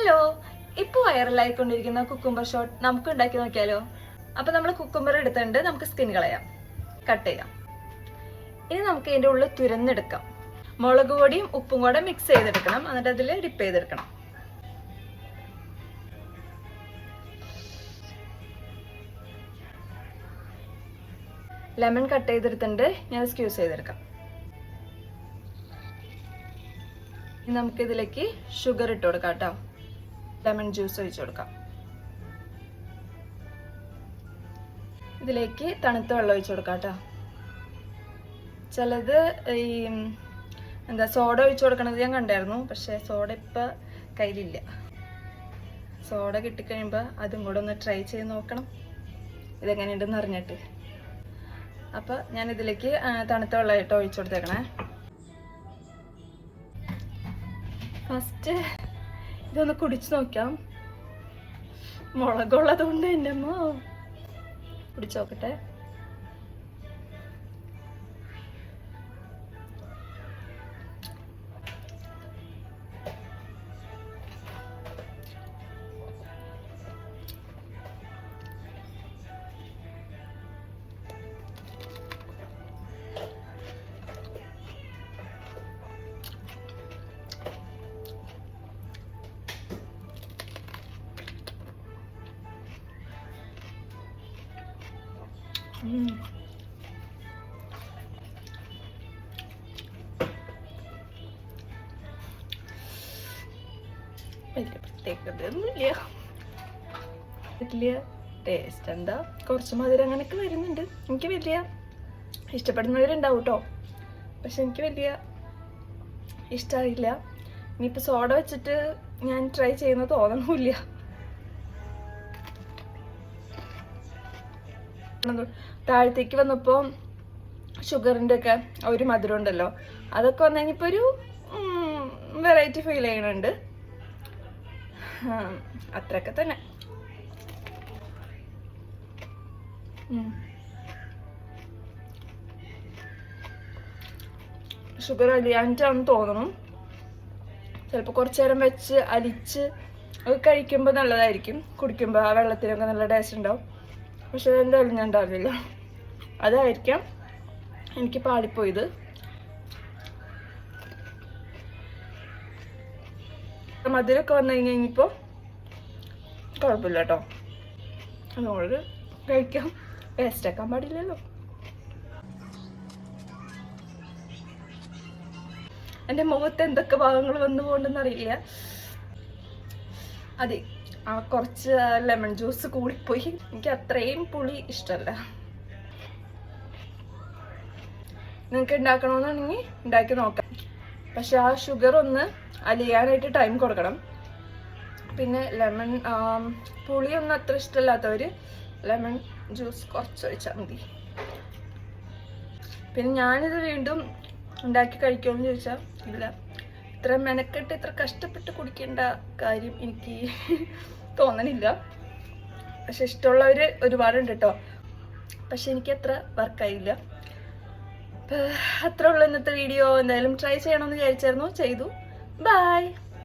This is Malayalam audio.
ഹലോ, ഇപ്പോൾ വൈറലായിക്കൊണ്ടിരിക്കുന്ന കുക്കുംബർ ഷോട്ട് നമുക്ക് ഉണ്ടാക്കി നോക്കിയാലോ? അപ്പോൾ നമ്മൾ കുക്കുംബർ എടുത്തിട്ടുണ്ട്, നമുക്ക് സ്കിൻ കളയാം, കട്ട് ചെയ്യാം. ഇനി നമുക്ക് ഇതിൻ്റെ ഉള്ളിൽ തുരന്നെടുക്കാം. മുളക് പൊടിയും ഉപ്പും കൂടെ മിക്സ് ചെയ്തെടുക്കണം, എന്നിട്ട് അതിൽ ഡിപ്പ് ചെയ്തെടുക്കണം. ലെമൺ കട്ട് ചെയ്തെടുത്തിട്ടുണ്ട്, ഞാൻ സ്ക്യൂസ് ചെയ്തെടുക്കാം. ഇനി നമുക്കിതിലേക്ക് ഷുഗർ ഇട്ട് കൊടുക്കാം കേട്ടോ. ലെമൺ ജ്യൂസ് ഒഴിച്ചു കൊടുക്കാം. ഇതിലേക്ക് തണുത്ത വെള്ളം ഒഴിച്ചു കൊടുക്കാം കേട്ടോ. ചിലത് ഈ സോഡ ഒഴിച്ചു കൊടുക്കണത് ഞാൻ കണ്ടായിരുന്നു, പക്ഷെ സോഡ ഇപ്പം കയ്യിലില്ല. സോഡ കിട്ടിക്കഴിയുമ്പോൾ അതും കൂടെ ഒന്ന് ട്രൈ ചെയ്ത് നോക്കണം, ഇതെങ്ങനെയുണ്ടെന്ന് അറിഞ്ഞിട്ട്. അപ്പോൾ ഞാൻ ഇതിലേക്ക് തണുത്ത വെള്ളമായിട്ട് ഒഴിച്ചു കൊടുത്തേക്കണേ. ഫസ്റ്റ് ഇതൊന്ന് കുടിച്ചു നോക്കാം. മുളകുള്ളത് കൊണ്ട് എൻ്റെ അമ്മ കുടിച്ചു നോക്കട്ടെ. വലിയ പ്രത്യേകതയൊന്നുമില്ല, വലിയ ടേസ്റ്റ് എന്താ, കുറച്ച് മധുരം അങ്ങനെയൊക്കെ വരുന്നുണ്ട്. എനിക്ക് വലിയ ഇഷ്ടപ്പെടുന്നവരുണ്ടാവും കേട്ടോ, പക്ഷെ എനിക്ക് വലിയ ഇഷ്ടമായില്ല. ഇനിയിപ്പോൾ സോഡ വെച്ചിട്ട് ഞാൻ ട്രൈ ചെയ്യുന്ന തോന്നണമില്ല. താഴത്തേക്ക് വന്നപ്പോൾ ഷുഗറിൻ്റെ ഒക്കെ ഒരു മധുരം ഉണ്ടല്ലോ, അതൊക്കെ വന്നു കഴിഞ്ഞപ്പോൾ ഒരു വെറൈറ്റി ഫീൽ ചെയ്യണുണ്ട്. അത്രയൊക്കെ തന്നെ. ഷുഗർ അലിയാനിട്ടാണെന്ന് തോന്നുന്നു. ചിലപ്പോൾ കുറച്ചു നേരം വെച്ച് അലിച്ച് അത് കഴിക്കുമ്പോൾ നല്ലതായിരിക്കും, കുടിക്കുമ്പോൾ ആ വെള്ളത്തിനൊക്കെ നല്ല ടേസ്റ്റ് ഉണ്ടാവും. പക്ഷെ എന്തായാലും ഞാൻ ഉണ്ടാവില്ല, അതായിരിക്കാം എനിക്ക് പാളിപ്പോയത്. മധുരമൊക്കെ വന്നു കഴിഞ്ഞപ്പോൾ കുഴപ്പമില്ല കേട്ടോ, അതുകൊണ്ട് കഴിക്കാം, വേസ്റ്റ് ആക്കാൻ പാടില്ലല്ലോ. എൻ്റെ മുഖത്ത് എന്തൊക്കെ ഭാഗങ്ങൾ വന്നു പോകണ്ടെന്നറിയില്ല. അതെ, കുറച്ച് ലെമൺ ജ്യൂസ് കൂടിപ്പോയി. എനിക്ക് അത്രയും പുളി ഇഷ്ടമല്ല. നിങ്ങൾക്ക് ഉണ്ടാക്കണമെന്നുണ്ടെങ്കിൽ ഉണ്ടാക്കി നോക്കാം, പക്ഷെ ആ ഷുഗർ ഒന്ന് അലിയാനായിട്ട് ടൈം കൊടുക്കണം. പിന്നെ ലെമൺ പുളിയൊന്നും അത്ര ഇഷ്ടമില്ലാത്തവർ ലെമൺ ജ്യൂസ് കുറച്ച് ഒഴിച്ചാൽ മതി. പിന്നെ ഞാനിത് വീണ്ടും ഉണ്ടാക്കി കഴിക്കുമെന്ന് ചോദിച്ചാൽ ഇല്ല, ഇത്ര മെനക്കെട്ട് ഇത്ര കഷ്ടപ്പെട്ട് കുടിക്കേണ്ട കാര്യം എനിക്ക് തോന്നണില്ല. പക്ഷെ ഇഷ്ടമുള്ളവർ ഒരുപാടുണ്ട് കേട്ടോ, പക്ഷെ എനിക്ക് അത്ര വർക്കായില്ല. അത്ര ഉള്ള ഇന്നത്തെ വീഡിയോ. എന്തായാലും ട്രൈ ചെയ്യണമെന്ന് വിചാരിച്ചായിരുന്നു, ചെയ്തു. ബൈ.